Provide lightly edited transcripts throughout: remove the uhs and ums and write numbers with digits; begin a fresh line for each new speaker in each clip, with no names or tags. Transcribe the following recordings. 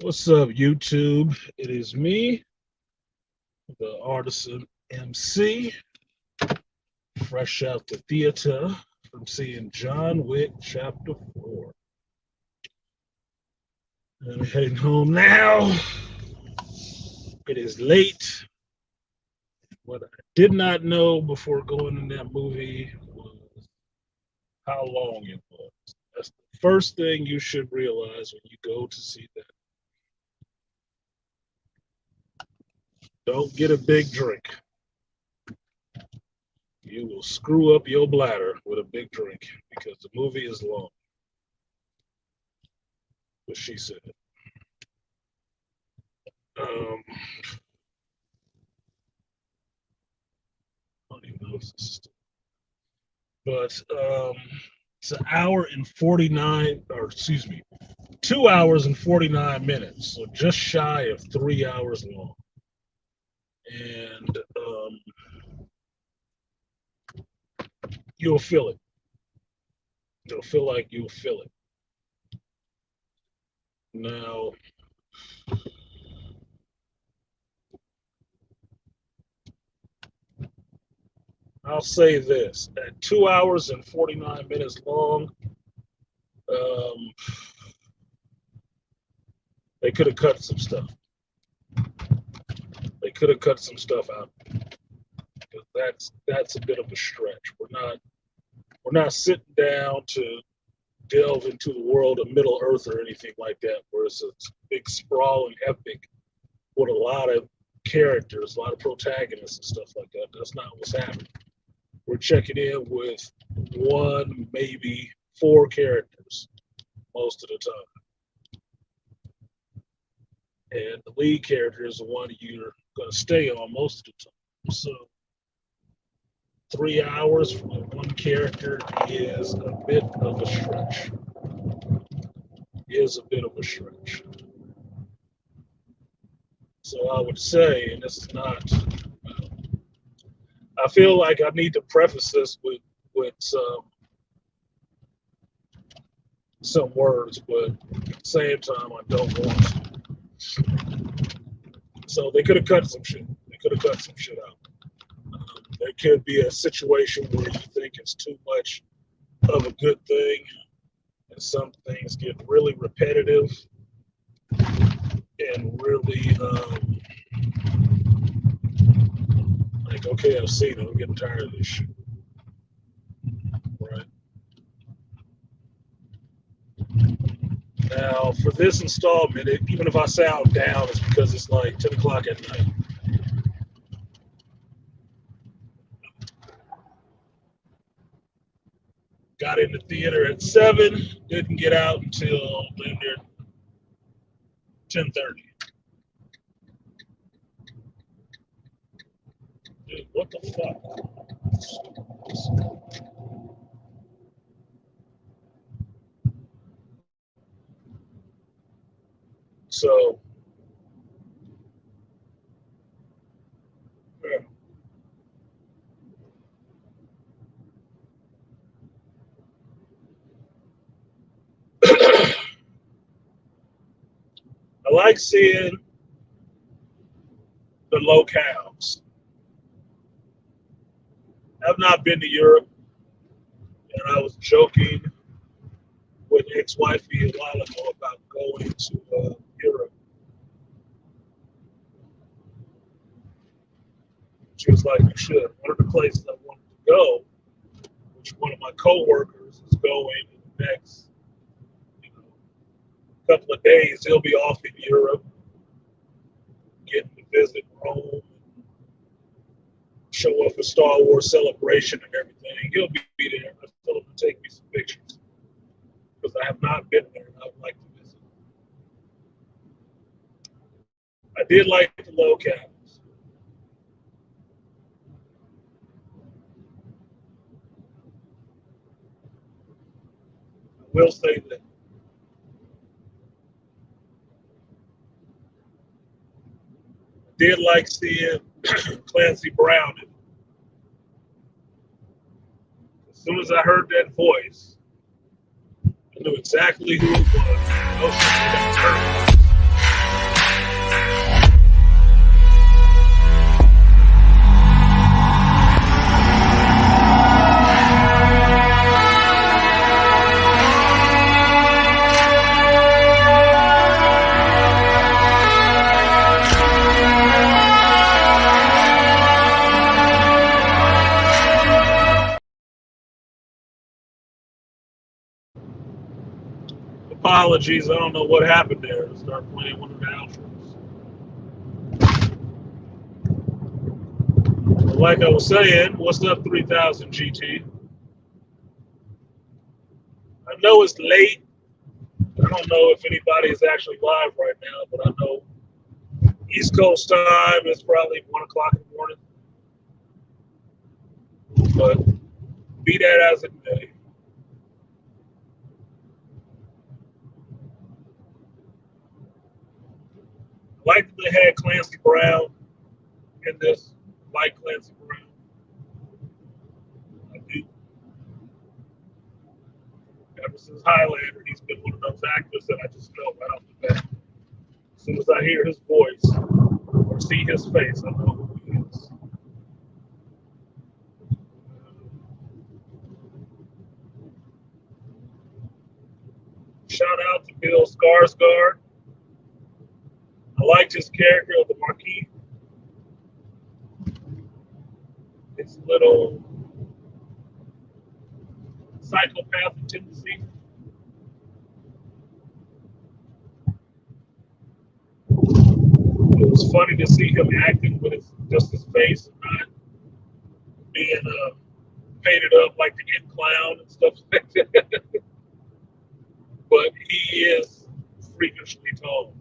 What's up, YouTube? It is me, the artisan MC, fresh out the theater from seeing John Wick Chapter 4. I'm heading home now. It is late. What I did not know before going in that movie was how long it was. That's the first thing you should realize when you go to see that. Don't get a big drink. You will screw up your bladder with a big drink because the movie is long. What she said. I don't even know if this is still, but it's an hour and 49, or excuse me, 2 hours and 49 minutes, so just shy of 3 hours long. And you'll feel it. It'll feel like you'll feel it. Now, I'll say this, at 2 hours and 49 minutes long, they could have cut some stuff. They could have cut some stuff out. Because that's a bit of a stretch. We're not sitting down to delve into the world of Middle Earth or anything like that, where it's a big sprawling epic with a lot of characters, a lot of protagonists and stuff like that. That's not what's happening. We're checking in with one, maybe 4 characters most of the time. And the lead character is the one you're going to stay on most of the time. So 3 hours for one character is a bit of a stretch. So I would say, and this is not, I feel like I need to preface this with some some words, but at the same time, I don't want to. So they could have cut some shit. They could have cut some shit out. There could be a situation where you think it's too much of a good thing, and some things get really repetitive and really like, okay, I've seen it. I'm getting tired of this shit. Right. Now, for this installment, even if I sound down, it's because it's like 10 o'clock at night. Got in the theater at 7, didn't get out until later 10:30. Dude, what the fuck? So, yeah. I like seeing the locales. I've not been to Europe, and I was joking with ex-wifey a while ago about going to Europe. She was like, "You should." One of the places I wanted to go, which one of my coworkers is going in the next, you know, couple of days. He'll be off in Europe, getting to visit Rome, show off a Star Wars celebration and everything. He'll be there. I told him to take me some pictures because I have not been there and I would like to visit. I did like the locales. I will say that I did like seeing Clancy Brown. As soon as I heard that voice, I knew exactly who it was. Oh shit, they got turtles. Apologies, I don't know what happened there. Start playing one of the outros. But like I was saying, what's up 3000 GT? I know it's late. I don't know if anybody is actually live right now, but I know East Coast time is probably 1 o'clock in the morning. But be that as it may, like they had Clancy Brown in this, like Clancy Brown. I do. Ever since Highlander, he's been one of those actors that I just know right off the bat. As soon as I hear his voice or see his face, I know who he is. Shout out to Bill Skarsgård. I liked his character of the Marquis. His little psychopath tendency. It was funny to see him acting with just his face and not being painted up like the It Clown and stuff like that. But he is freakishly tall.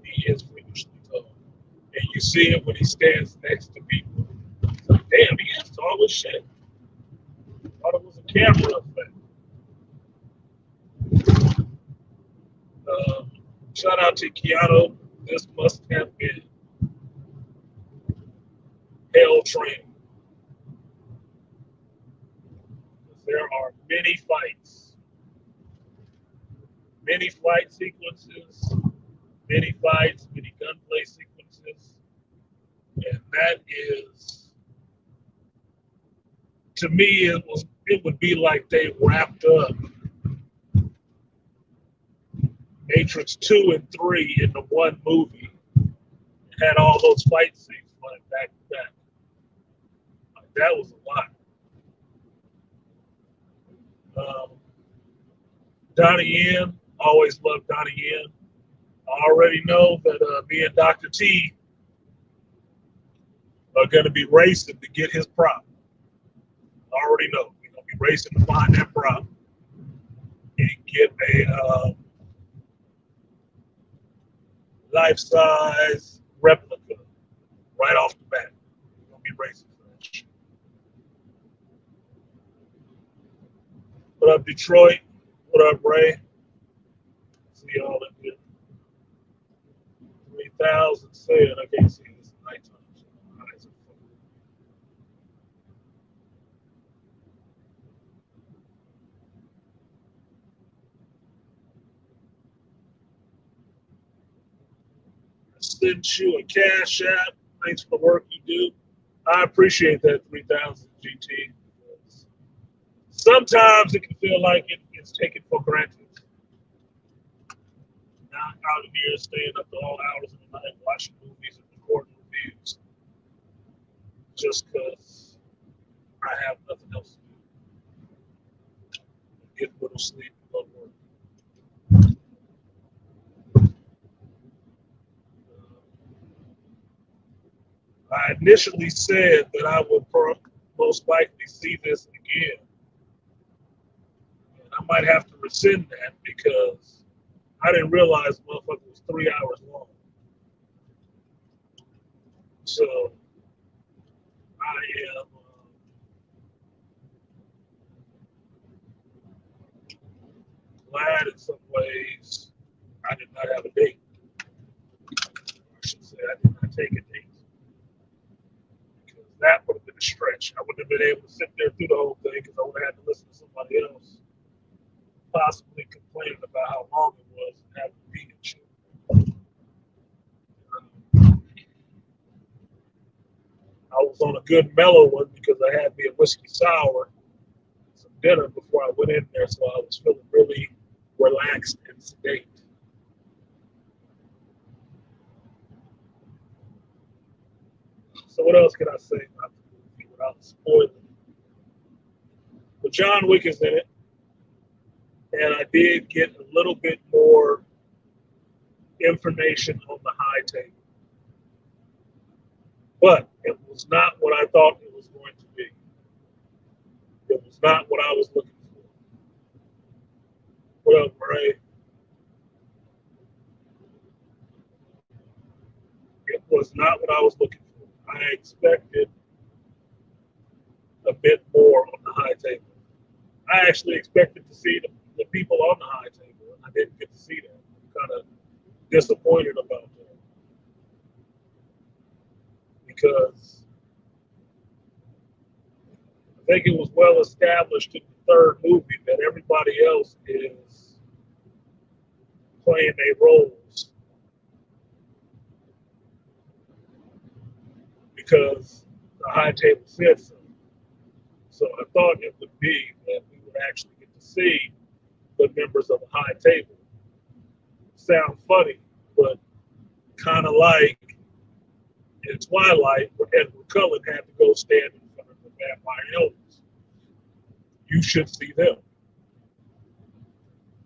He is freakishly tall. And you see him when he stands next to people. It's like, damn, he is tall as shit. I thought it was a camera effect. Shout out to Keanu. This must have been hell training. There are many fights many fight sequences, many fights, many gunplay sequences, and that is, to me, it would be like they wrapped up Matrix 2 and 3 into one movie, had all those fight scenes running back to back. Like, that was a lot. Donnie Yen, always loved Donnie Yen. I already know that me and Dr. T are going to be racing to get his prop. I already know. We're going to be racing to find that prop and get a life-size replica right off the bat. We're going to be racing for that shit. What up, Detroit? What up, Ray? See y'all in here. 3,000 said, I can't see this at nighttime. Send you a cash app. Thanks for the work you do. I appreciate that 3,000 GT. Sometimes it can feel like it's taken for granted. Not out here staying up to all hours of the night watching movies and recording reviews just because I have nothing else to do. Get a little sleep and go to work. I initially said that I would most likely see this again. And I might have to rescind that because I didn't realize the motherfucker was 3 hours long. So I am glad in some ways I did not have a date. I should say I did not take a date. Because that would have been a stretch. I wouldn't have been able to sit there through the whole thing because I would have had to listen to somebody else possibly complaining about how long it was and having to be and shit. I was on a good mellow one because I had me a whiskey sour, some dinner before I went in there, so I was feeling really relaxed and sedate. So what else can I say about the movie without spoiling it? But John Wick is in it, and I did get a little bit more information on the high table. But it was not what I thought it was going to be. It was not what I was looking for. What up, Ray? It was not what I was looking for. I expected a bit more on the high table. I actually expected to see the people on the high table, and I didn't get to see that. I'm kind of disappointed about that because I think it was well established in the third movie that everybody else is playing their roles because the high table said so. So I thought it would be that we would actually get to see the members of the high table. Sound funny, but kind of like in Twilight where Edward Cullen had to go stand in front of the vampire elders. You should see them.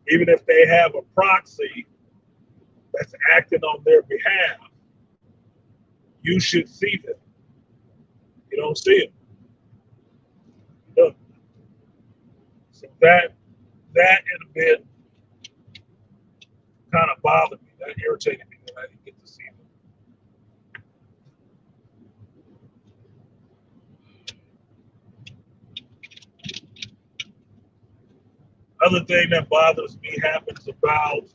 Even if they have a proxy that's acting on their behalf, you should see them. You don't see them. You don't. So that in a bit kind of bothered me. That irritated me that I didn't get to see them. Other thing that bothers me happens about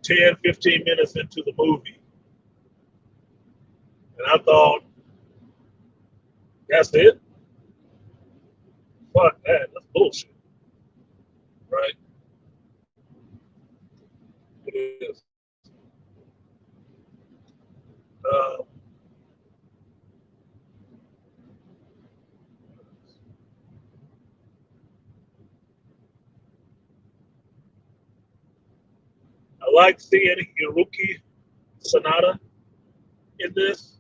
10, 15 minutes into the movie. And I thought, that's it? Fuck that. That's bullshit. Right? like seeing Hiroki Sanada in this,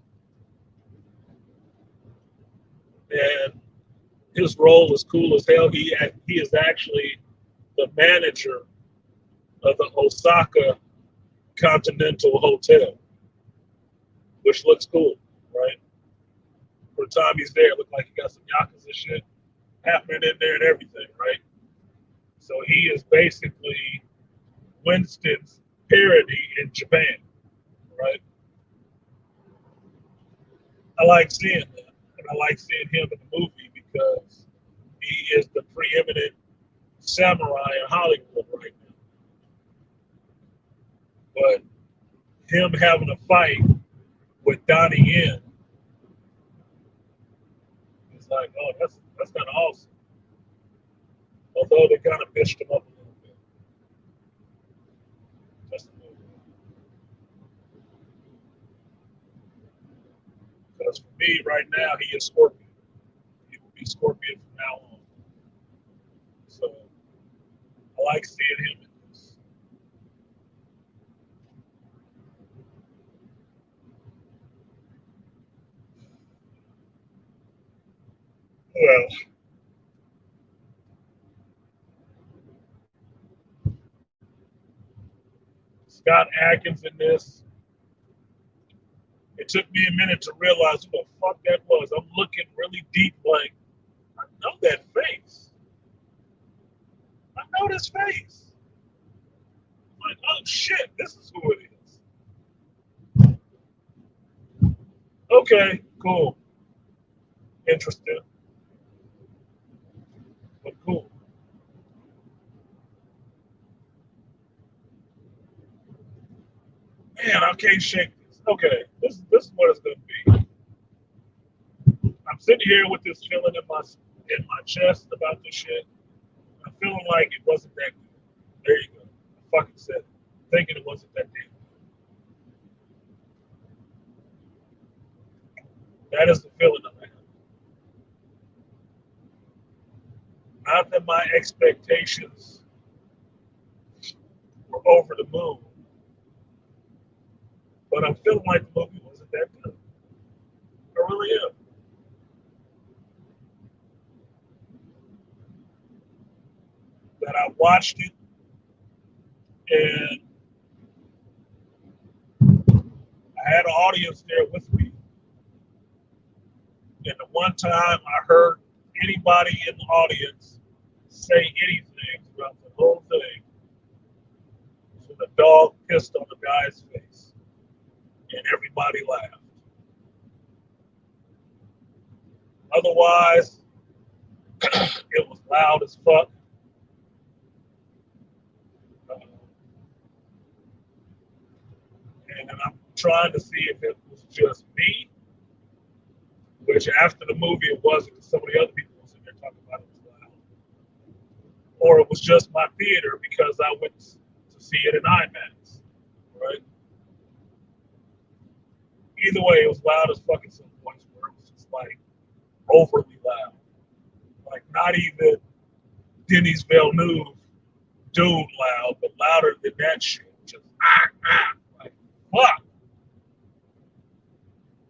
and his role is cool as hell. He is actually the manager of the Osaka Continental Hotel, which looks cool, right? For the time he's there, it looked like he got some yakuza shit happening in there and everything, right? So he is basically Winston's parody in Japan, right? I like seeing that, and I like seeing him in the movie because he is the preeminent samurai in Hollywood right now. But him having a fight with Donnie Yen is like, oh, that's kind of awesome. Although they kind of bitched him up a little bit, just a little bit. Because for me, right now, he is Scorpion. He will be Scorpion from now on. So I like seeing him in this. Well, Scott Adkins in this. It took me a minute to realize who the fuck that was. I'm looking really deep, like, I know that face. I know this face. I'm like, oh shit, this is who it is. Okay, cool. Interesting, but cool. Man, I can't shake this. Okay, this is what it's gonna be. I'm sitting here with this feeling in my chest about this shit. I'm feeling like it wasn't that good. There you go. I fucking said it. Thinking it wasn't that damn good. That is the feeling I'm having. Not that my expectations were over the moon, but I'm feeling like the movie wasn't that good. I really am. That I watched it and I had an audience there with me. And the one time I heard anybody in the audience say anything throughout the whole thing was when the dog pissed on the guy's face and everybody laughed. Otherwise, it was loud as fuck. Uh, and I'm trying to see if it was just me, which after the movie it wasn't, because some of the other people were sitting there talking about it was loud, or it was just my theater because I went to see it in IMAX, right? Either way, it was loud as fucking some points where it was just like overly loud, like not even Denny's Villeneuve Dune loud, but louder than that shit. Just like fuck.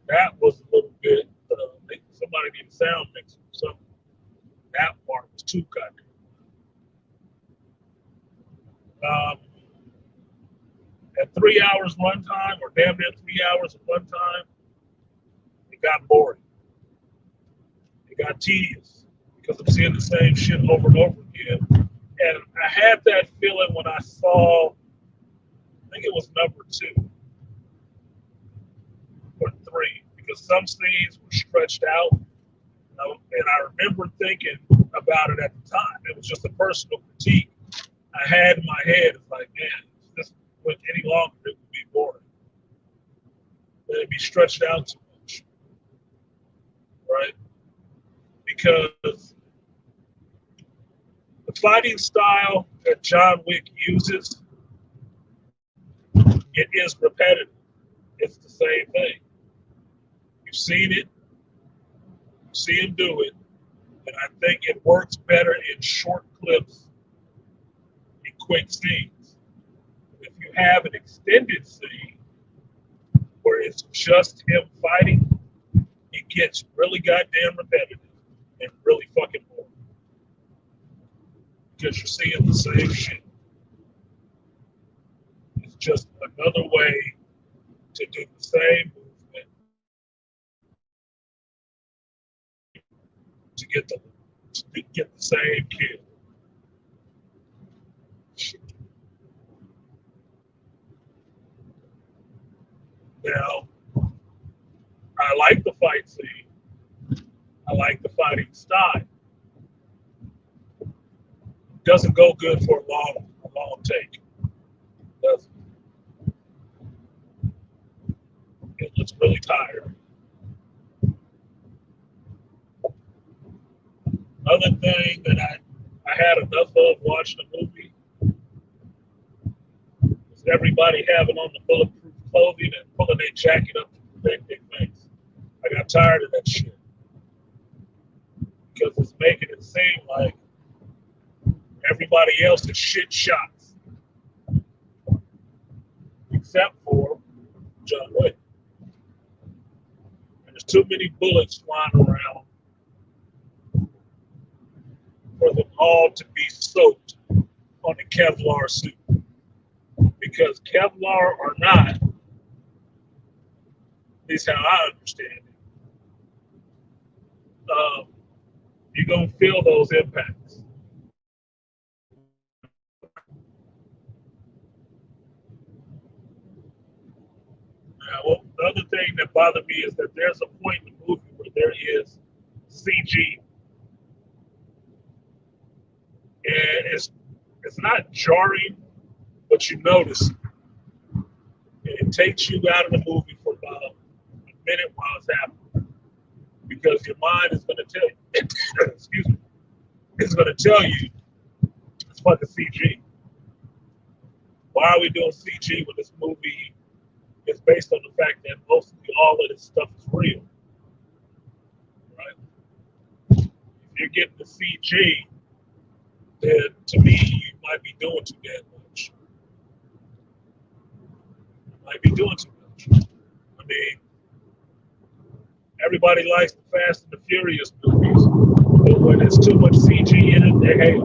That was a little bit. Somebody need a sound mixer or something. That part was too goddamn. Um, at 3 hours runtime, or damn near 3 hours of runtime, it got boring. It got tedious because I'm seeing the same shit over and over again. And I had that feeling when I saw, I think it was number 2 or 3, because some scenes were stretched out. And I remember thinking about it at the time. It was just a personal critique I had in my head. It's like, man, if this went any longer, it would be boring. It'd be stretched out too much, right? Because the fighting style that John Wick uses, it is repetitive. It's the same thing. You've seen it, you see him do it, and I think it works better in short clips, in quick scenes. If you have an extended scene where it's just him fighting, it gets really goddamn repetitive and really fucking boring because you're seeing the same shit. It's just another way to do the same movement to get the same kill. Now, I like the fight scene. I like the fighting style. Doesn't go good for a long take. Doesn't. It looks really tired. Another thing that I had enough of watching the movie was everybody having on the bulletproof clothing and pulling their jacket up to protect their face. I got tired of that shit because it's making it seem like everybody else is shit shots, except for John Wick. And there's too many bullets flying around for them all to be soaked on the Kevlar suit. Because Kevlar or not, is how I understand it, you're going to feel those impacts. Now, well, the other thing that bothered me is that there's a point in the movie where there is CG, and it's not jarring, but you notice it. And it takes you out of the movie for about a minute while it's happening, because your mind is going to tell you, excuse me, it's going to tell you it's fucking CG. Why are we doing CG when this movie is based on the fact that mostly all of this stuff is real? Right? If you're getting the CG, then to me, you might be doing too damn much. You might be doing too much. I mean, everybody likes the Fast and the Furious movies, but when there's too much CG in it, they hate it.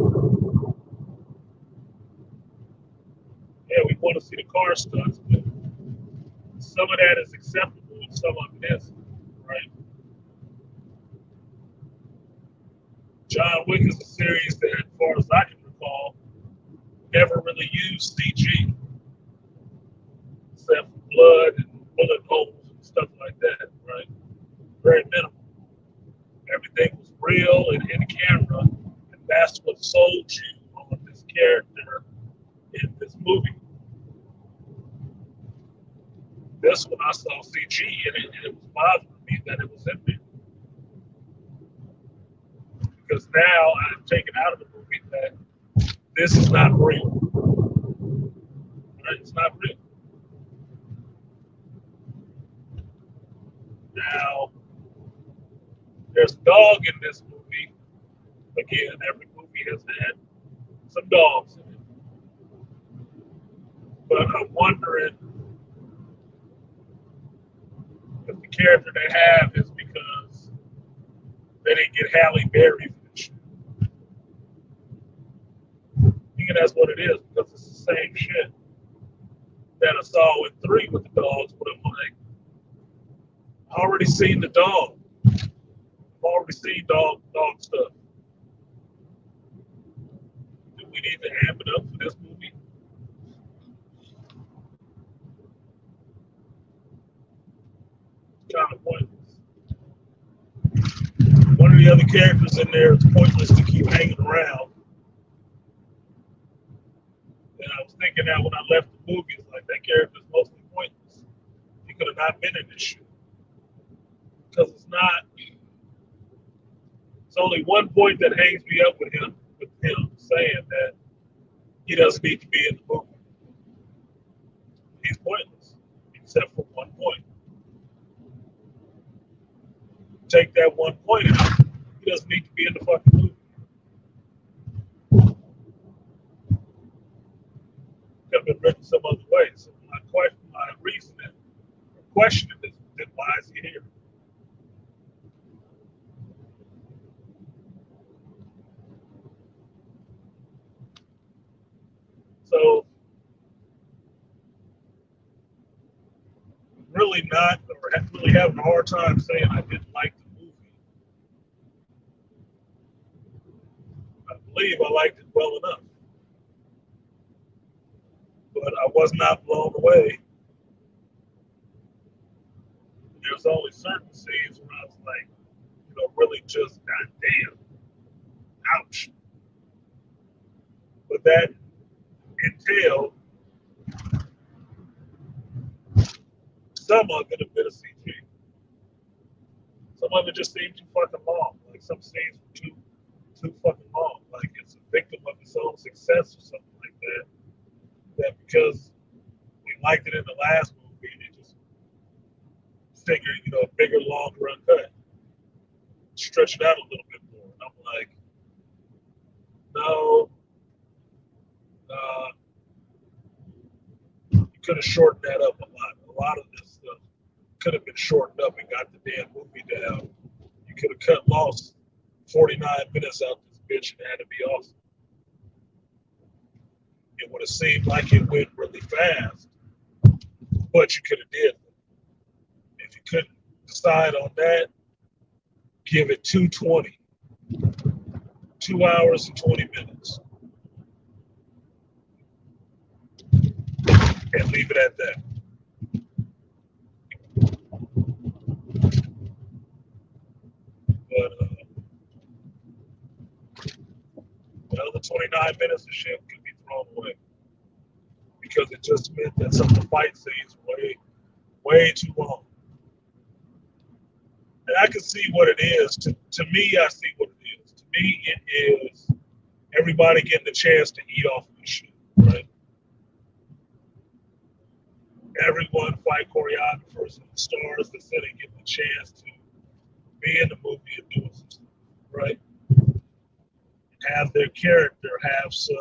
Yeah, we want to see the car stunts, but some of that is acceptable and some of it isn't, right? John Wick is a series that, as far as I can recall, never really used CG, except for blood and bullet holes and stuff like that, right? Very minimal. Everything was real and in camera, and that's what sold you on this character in this movie. This one I saw CG in it, and it was bothering me that it was in there. Because now I've taken out of the movie that this is not real. Right? It's not real. Now, there's a dog in this movie. Again, every movie has had some dogs in it. But I'm wondering if the character they have is because they didn't get Halle Berry for this shit. I think that's what it is, because it's the same shit that I saw in 3 with the dogs, but I'm like, I already seen the dog. I've already seen dog stuff. Do we need to amp it up for this movie? Kind of pointless. One of the other characters in there is pointless to keep hanging around. And I was thinking that when I left the movie, it's like that character is mostly pointless. He could have not been in this shit. Because it's only one point that hangs me up with him saying that he doesn't need to be in the movie. He's pointless, except for one point. Take that one point out, he doesn't need to be in the fucking movie. been written some other way. So my reasoning, questioning is, then why is he here? So really not, or really having a hard time saying I didn't like the movie. I believe I liked it well enough, but I was not blown away. There's only certain scenes where I was like, really just goddamn, ouch. But that entailed some of it a bit of CG. Some of it just seemed too fucking long. Like some scenes were too fucking long. Like it's a victim of its own success or something like that. That because we liked it in the last movie, they just figured, a bigger, longer run cut, stretch it out a little bit more. And I'm like, no, uh, you could have shortened that up a lot. A lot of this stuff could have been shortened up and got the damn movie down. You could have cut lost 49 minutes out this bitch and had to be awesome. It would have seemed like it went really fast, but you could have did it. If you couldn't decide on that, give it 220, 2 hours and 20 minutes, and leave it at that. But the other 29 minutes of shit could be thrown away because it just meant that some of the fight scenes were way too long. And I can see what it is. To me, I see what it is. To me, it is everybody getting a chance to eat off of this shit, right? Everyone, fight choreographers and stars that's in it, getting a chance to be in the movie and doing some stuff, right? Have their character have some,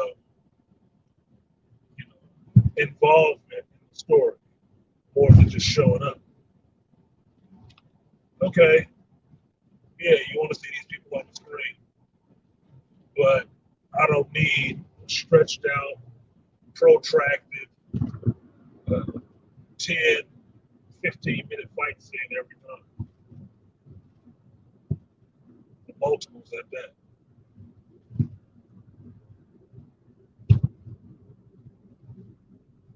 involvement in the story more than just showing up. Okay, yeah, you want to see these people on the screen, but I don't need stretched out, protracted, uh, 10, 15-minute fight scene every time. The multiples at that.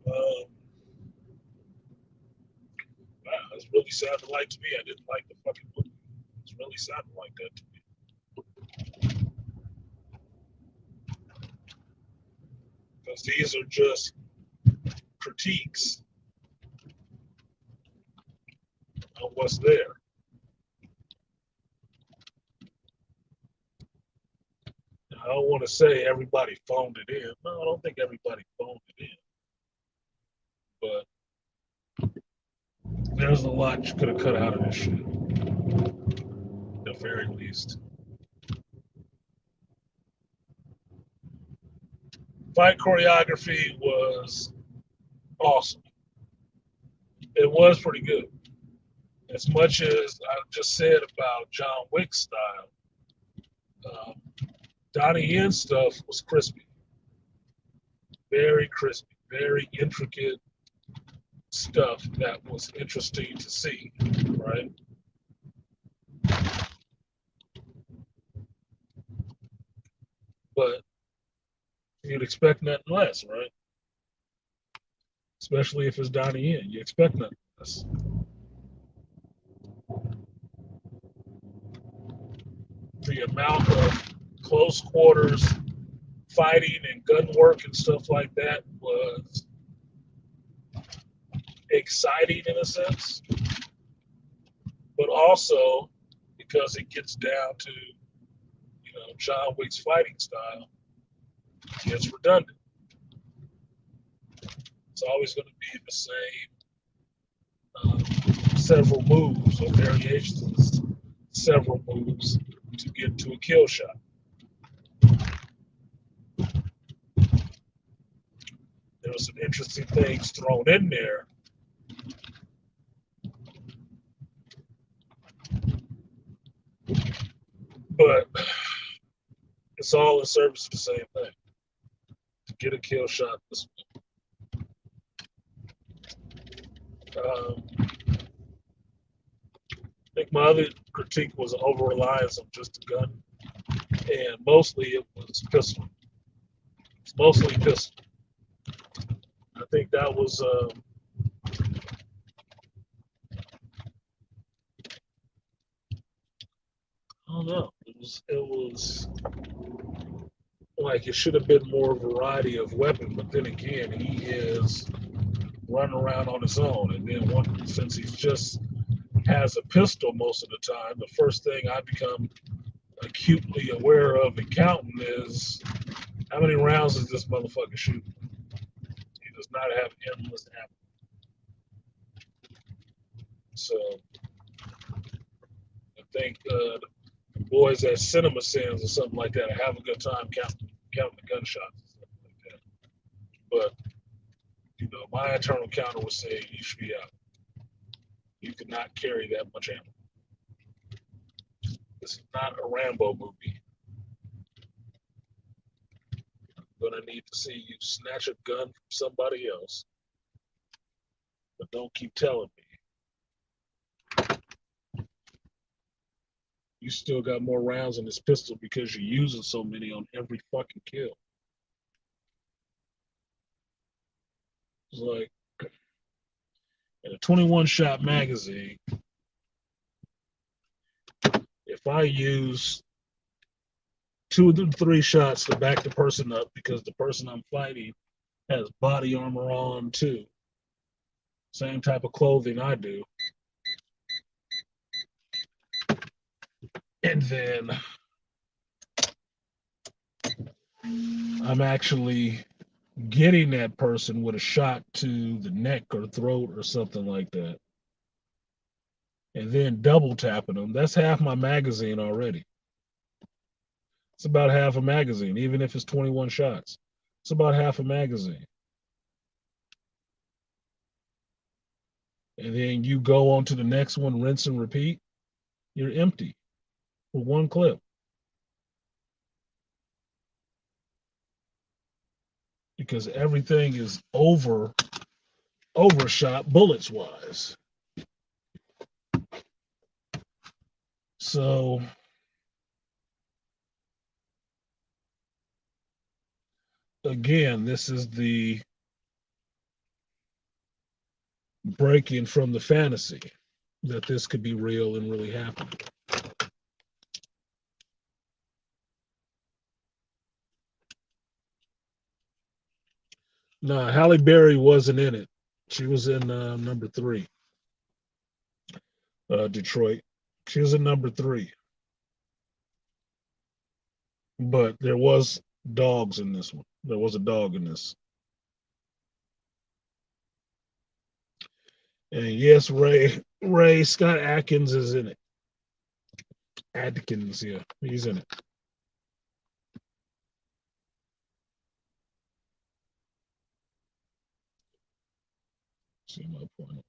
Um, wow, it's really sounding like to me. I didn't like the fucking movie. It's really sounding like that to me. Because these are just critiques of what's there. I don't want to say everybody phoned it in. No, I don't think everybody phoned it in. But there's a lot you could have cut out of this shit, at the very least. Fight choreography was awesome. It was pretty good. As much as I just said about John Wick style, Donnie Yen stuff was crispy. Very crispy, very intricate stuff that was interesting to see, right? But you'd expect nothing less, right? Especially if it's Donnie Yen, you expect nothing less. The amount of close quarters fighting and gun work and stuff like that was exciting in a sense, but also because it gets down to John Wick's fighting style, it's redundant. It's always going to be the same several moves or variations of several moves to get to a kill shot. there were some interesting things thrown in there. But it's all in service of the same thing. To get a kill shot this way. I think my other critique was over reliance on just a gun. And mostly it was pistol. It's mostly pistol. I think that was I don't know. It was like it should have been more variety of weapon, but then again, he is running around on his own, and then since he just has a pistol most of the time, the first thing I become acutely aware of and counting is how many rounds does this motherfucker shoot? He does not have endless ammo. So I think the boys at Cinema Sins or something like that have a good time counting the gunshots and stuff like that. But my internal counter would say you should be out. You could not carry that much ammo. This is not a Rambo movie. I'm gonna need to see you snatch a gun from somebody else, but don't keep telling me you still got more rounds in this pistol because you're using so many on every fucking kill. It's like in a 21 shot magazine, if I use 2 or 3 shots to back the person up because the person I'm fighting has body armor on too, same type of clothing I do, and then I'm actually getting that person with a shot to the neck or throat or something like that, and then double tapping them, that's half my magazine already. It's about half a magazine, even if it's 21 shots. It's about half a magazine. And then you go on to the next one, rinse and repeat, you're empty for one clip. Because everything is overshot bullets wise. So again, this is the breaking from the fantasy that this could be real and really happen. No, Halle Berry wasn't in it. She was in number 3, Detroit. She was in number 3. But there was dogs in this one. There was a dog in this. And yes, Ray Scott Atkins is in it. Atkins, yeah, he's in it. See my point.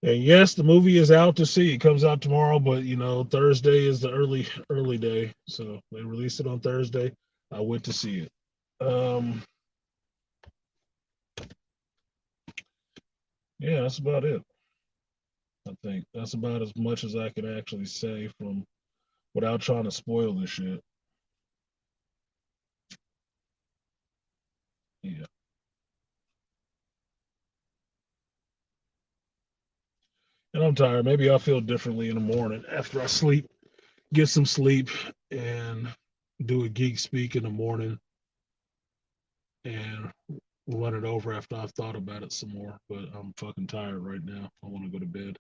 And yes, the movie is out to see. It comes out tomorrow, but Thursday is the early day, so they released it on Thursday. I went to see it. Yeah, that's about it. I think that's about as much as I can actually say from without trying to spoil this shit. Yeah. And I'm tired. Maybe I'll feel differently in the morning after I sleep, get some sleep, and do a geek speak in the morning and run it over after I've thought about it some more. But I'm fucking tired right now. I want to go to bed.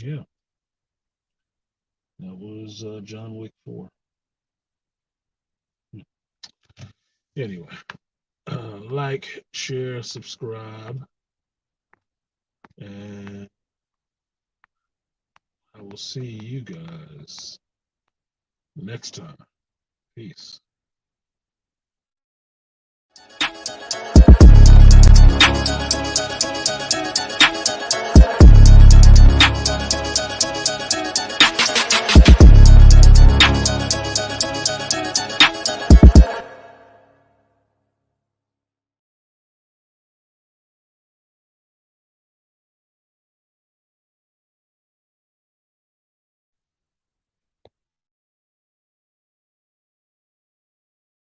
Yeah, that was John Wick 4. Anyway, like, share, subscribe, and I will will see you guys next time. Peace.